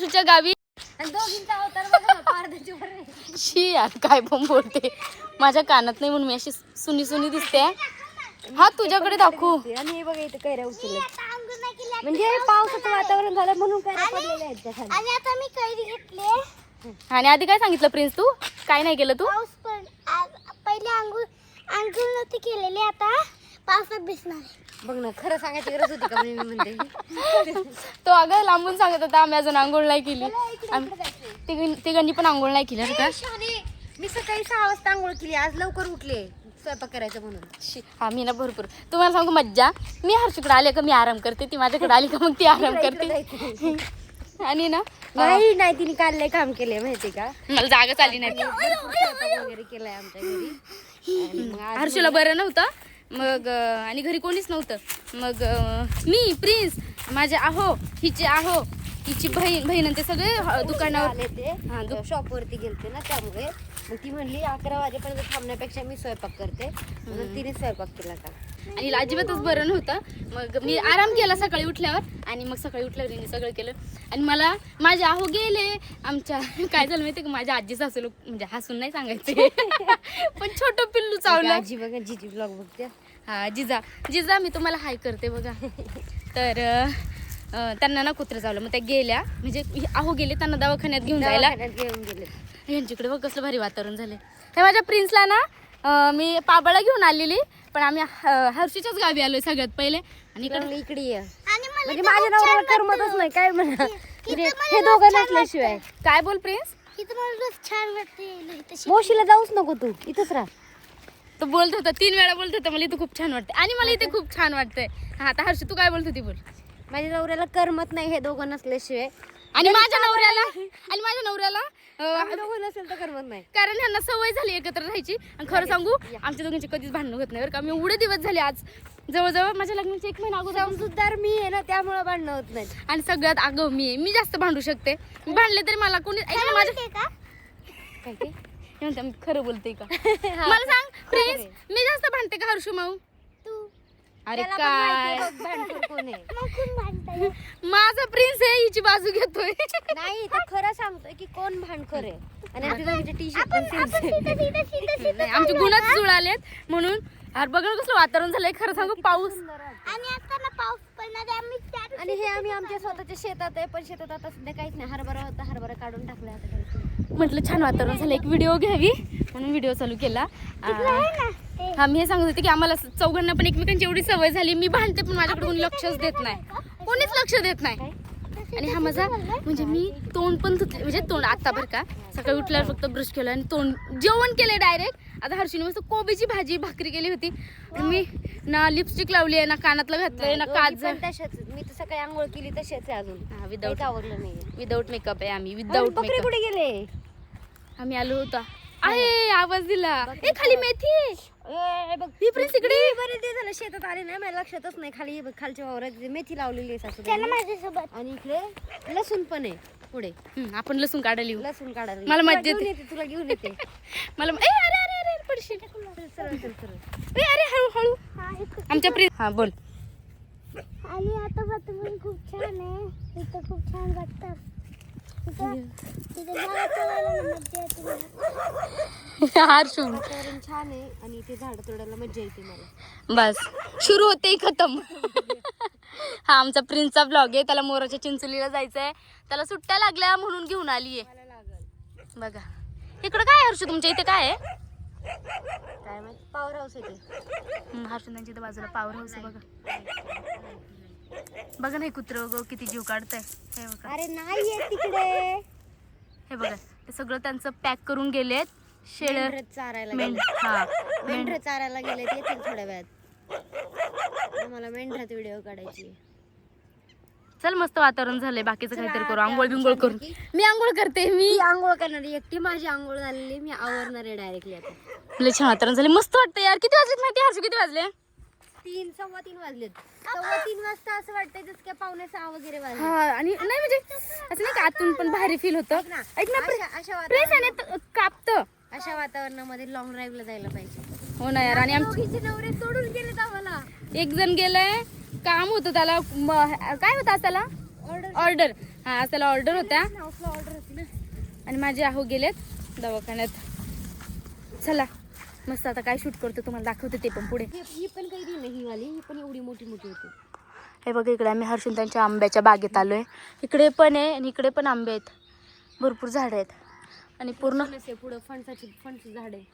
हर्षूच्या गावी. दोघींचा अवतार बघा पारदाची वर आहे. शी यार काय पण बोलते, माझ्या कानात नाही म्हणून मी अशी सुनी सुनी दिसते. हा तुझ्याकडे दाखवू. आणि हे बघा इथे कैऱ्या उचलत, म्हणजे पावसाचं वातावरण झालं म्हणून कैऱ्या पडलेल्या आहेत त्या खाली. आणि आता मी कैरी घेतले. आणि आधी काय सांगितलं प्रिन्स, तू काय नाही केलं तू? पाऊस पण पहिले अंघोळ नव्हती केलेली, आता पावसात भिजणार. बघ ना, खरं सांगायची गरज होती का मी म्हणते. तो अगं लांबून सांगत होता आम्ही अजून आंघोळ नाही केली. तिघांनी पण आंघोळ नाही केली का? मी सकाळी 6 वाजता आंघोळ केली, आज लवकर उठले स्वयंपाक करायचं म्हणून. आम्ही ना भरपूर, तुम्हाला सांगू मज्जा, मी हर्षूकडे आले का मी आराम करते, ती माझ्याकडे आली का मग ती आराम करते. आणि ना नाही नाही तिने काल लय काम केले माहिती का, मला जागाच आली नाही. स्वयंपाक वगैरे केलाय आमच्या घरी. आणि मग आज हर्षूला बरं नव्हतं मग आणि घरी कोणीच नव्हतं. मग मी प्रिन्स माझे आहो, हिची बहीण आणि ते सगळे दुकानावर आले ते शॉपवरती गेलते ना, त्यामुळे मग ती म्हणली 11 वाजेपर्यंत थांबण्यापेक्षा मी स्वयंपाक करते, म्हणून तिने स्वयंपाक केला का. आणि अजिबातच बरं नव्हतं. मग मी आराम केला सकाळी उठल्यावर, आणि मग सकाळी उठल्यावर हिने सगळं केलं. आणि मला माझे आहो गेले आमच्या, काय झालं माहिती का, माझ्या आजी सासू म्हणजे हसून नाही सांगायचे पण छोटं पिल्लू चावलं. आजी बघा, जीजी ब्लॉग बघते. हा जिजा मी तुम्हाला हाय करते बघा. तर त्यांना ना कुत्रं चावलं, मग त्या गेल्या, म्हणजे आहो गेले त्यांना दवाखान्यात घेऊन जायला. घेऊन गेले. यांच्याकडे बघ कसलं भारी वातावरण झाले. हे माझ्या प्रिन्सला ना मी पाबळा घेऊन आलेली, पण आम्ही हर्षीच्याच गावी आलोय सगळ्यात पहिले. आणि इकडे ये, आणि मला म्हणजे माझ्या नवऱ्याला करमतच नाही काय म्हणा, म्हणजे हे दोघं नसल्याशिवाय. काय बोल प्रिन्स? इथं मला रोज छान वाटते. मोशीला जाऊच नको तू, इथंच राहा. तो बोलत होता 3 वेळा बोलत होता मला इथं खूप छान वाटते, आणि मला इथे खूप छान वाटतंय. हा आता हर्षी तू काय बोलत होती बोल. माझ्या नवऱ्याला करमत नाही हे दोघं नसल्याशिवाय. आणि माझ्या नवऱ्याला आम्ही दोघं नसेल तर करमत नाही. कारण ह्यांना सवय झाली एकत्र राहायची. आणि खरं सांगू आमच्या दोघांची कधीच भांडणं होत नाही बरं का. मी एवढे दिवस झाले, आज जवळजवळ माझ्या लग्नाचे 1 महिना अगोदर समजूतदार मी आहे ना, त्यामुळे भांडणं होत नाही. आणि सगळ्यात आगाऊ मी जास्त भांडू शकते. मी भांडले तरी मला कोणी माझ्या का काय ते हे म्हणते मी खरं बोलते का मला सांग प्रिन्स, मी जास्त भांडते का हर्षू माऊ? तू अरे त्याला पण माहिती काय आहे बघ भांडखोर कोण आहे. मग कोण भांडताय? माझा प्रिन्स आहे, हिची बाजू घेतोय. नाही तर खरं सांगतोय की कोण भांडखोर आहे. आणि आमच्या दोघीचे टी शर्ट पण सेम सेम. नाही, आमचे गुणच जुळालेत म्हणून. अरे बघा कसलं वातावरण झालंय. खरं सांगू पाऊस, आणि आता ना पाऊस पडणार आहे, आम्ही त्यात आणि हे आम्ही आमच्या स्वतःच्या शेतात आहे, पण शेतात आता सध्या काहीच नाही. हरभरा होता, हरभरा काढून टाकला आता घरी. म्हटलं छान वातावरण झालं, एक व्हिडिओ घ्यावी म्हणून व्हिडिओ चालू केला. हा मी हे सांगत होते की आम्हाला चौघांना पण एकमेकांची एवढी सवय झाली. मी भांडते पण माझ्याकडे कोणी लक्षच देत नाही, कोणीच लक्ष देत नाही. आणि हा माझा म्हणजे मी तोंड पण धुतले, म्हणजे तोंड आता बरं का, सकाळी उठल्यावर फक्त ब्रश केलं आणि तोंड जेवण केलंय डायरेक्ट. आता हर्षीने मस्त कोबीची भाजी भाकरी केली होती. मी ना लिपस्टिक लावली आहे, ना कानातलं घातलंय, ना काजळ. तशाच मी तर सकाळी आंघोळ केली तशाच आहे अजून. विदाऊट आवडलं नाही. विदाऊट मेकअप आहे आम्ही, विदाऊट बकरे मेकअप. कुठे गेले? आम्ही आलो होतो. आहे आवाज दिला. ए खाली मेथी बघ ही प्रिन्स इकडे. बरेच दिवस झाले शेतात आले नाही, मला लक्षातच नाही. खाली हे बघ, खालच्या वावरात मेथी लावलेली आहे चला सासूबाईंनी. माझ्यासोबत. आणि इकडे लसूण पण आहे पुढे. आपण लसूण काढायला येऊ. लसूण काढायला मला तुला मज्जा घेऊन येते. येते, तुला घेऊन येते. मला ए अरे अरे अरे पडशील. सरळ चल सरळ. ए अरे हळू हळू. हा, इथं. आमच्या प्रिन्स हा बोल. आणि आता वातावरण खूप छान आहे, इथं खूप छान वाटतं. इथं झाडं तोडायला मज्जा येते मला. हर्षू वातावरण छान आहे आणि इथे झाडं तोडायला मज्जा येते मला. बस सुरू होते खतम. हा आमचा प्रिन्सचा ब्लॉग आहे. त्याला मोराच्या चिंचोलीला जायचंय, त्याला सुट्ट्या लागल्या म्हणून घेऊन आलीये. बघा इकडं काय हर्षू तुमच्या इथे काय आहे? काय माहिती, पॉवर हाऊस आहे ते. हर्षू त्यांच्या इथे बाजूला पॉवर हाऊस आहे. बघा बघा नाही कुत्रं ग किती जीव काढतंय. हे बघा, अरे नाही आहे तिकडे. हे बघा ते सगळं त्यांचं पॅक करून गेलेत. शेळ मेंढरं चारायला मेंढ गेले. हा मेंढरं चारायला गेले, येतील थोड्या वेळात. मला मेंढरात व्हिडिओ काढायची. चल मस्त वातावरण झालंय, बाकीचं काहीतरी करू. आंघोळ बिंघोळ करून मी आंघोळ करते. मी आंघोळ करणार आहे एकटी, माझी आंघोळ झालेली, मी आवरणार आहे डायरेक्टली आता. लय छान वातावरण झाले, मस्त वाटतं यार. किती वाजलेत माहिती हर्षू? किती वाजले? 3 सव्वा 3 वाजलेत. 3:15 वाजता असं वाटतंय जसं काय 5:45 वगैरे वाजले. हा आणि नाही म्हणजे असं नाही का आतून पण भारी फील होतं. ऐक ना अशा कापत अशा वातावरणामध्ये लॉंग ड्राईव्हला जायला पाहिजे. हो ना यार. आणि दोघीचे नवरे सोडून गेलेत आम्हाला. एक जण गेलाय, काम होतं त्याला, काय होतं आज त्याला? ऑर्डर. हा आज त्याला ऑर्डर होत्या ऑर्डर होती ना. आणि माझे आहो गेलेत दवाखान्यात. चला मस्त आता काय शूट करतो तुम्हाला दाखवते ते पण पुढे. ही पण काही नाही, ही वाली ही पण एवढी मोठी मोठी होती. हे बघा इकडे आम्ही हर्षून त्यांच्या आंब्याच्या बागेत आलोय. इकडे पण आहे आणि इकडे पण आंबे आहेत, भरपूर झाड आहेत आणि पूर्ण पुढं फणसाचं झाड आहे.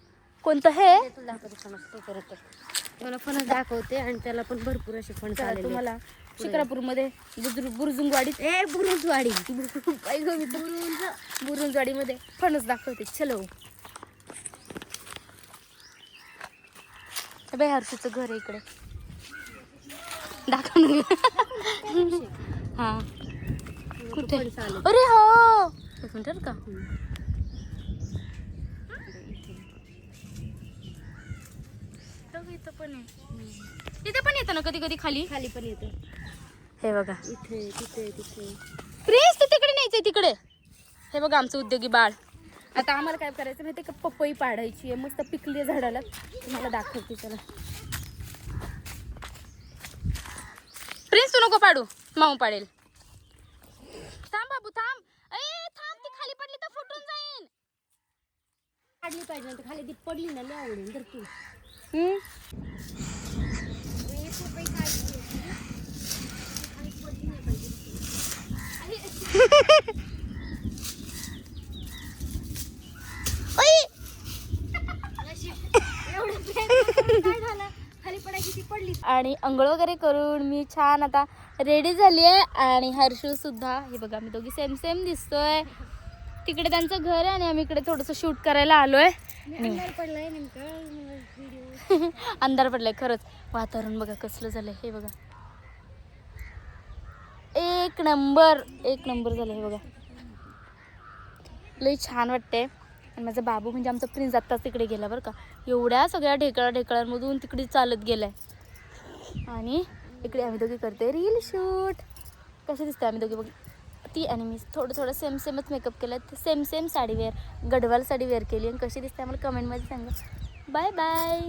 कोणतं हे तुला दाखवते फणस तो करत मला फणस दाखवते आणि त्याला पण भरपूर असे फणस चला आलेले. तुम्हाला शिक्रापूरमध्ये बुरुजुंगवाडीत बुरुजवाडी बुरुंजवाडीमध्ये फणस दाखवते. चलो हे बाई हर्षूचं घर आहे इकडे, दाखव ना. हा कुठे? फणस आले. अरे हो एक मिनिट बरं का. इथं पण आहे, इथे पण येतं ना कधी कधी खाली. खाली पण येते. हे बघा इथे तिथे तिथे प्रिन्स तू तिकडे न्यायचंय तिकडे. हे बघा आमचं उद्योगी बाळ. आता आम्हाला काय करायचं माहिती का, पपई पाडायची आहे मस्त पिकली झाडाला. तुम्हाला दाखवते चला. प्रिन्स तू नको पाडू, माऊ पाडेल. थांब बाबू थांब. ए थांब, ती खाली पडली तर फुटून जाईल. काढली पाहिजे ना, खाली ती पडली ना लय आवडेल तर तू. काय झालं, खाली पडायची ती पडली. आणि अंघोळ वगैरे करून मी छान आता रेडी झाली आहे आणि हर्षू सुद्धा. हे बघा आम्ही दोघी सेम सेम दिसतोय. तिकडे त्यांचं घर आहे आणि आम्ही इकडे थोडंसं शूट करायला आलोय. अंधार पडलाय नेमकं. अंधार पडलाय खरंच. वातावरण बघा कसलं झालंय, हे बघा एक नंबर एक नंबर झालं. हे बघा लई छान वाटते. आणि माझा बाबू म्हणजे आमचा प्रिन्स आत्ताच तिकडे गेला बरं का. एवढ्या सगळ्या ढेकळांमधून तिकडे चालत गेलाय. आणि इकडे आम्ही दोघी करतोय रील शूट. कसे दिसते आम्ही दोघी बघ. ती आणि मी थोडं सेम सेमच मेकअप केला. Same same sari wear, Gadwal sari wear केली. आणि कशी दिसते आम्हाला कमेंटमध्ये सांगा. Bye bye.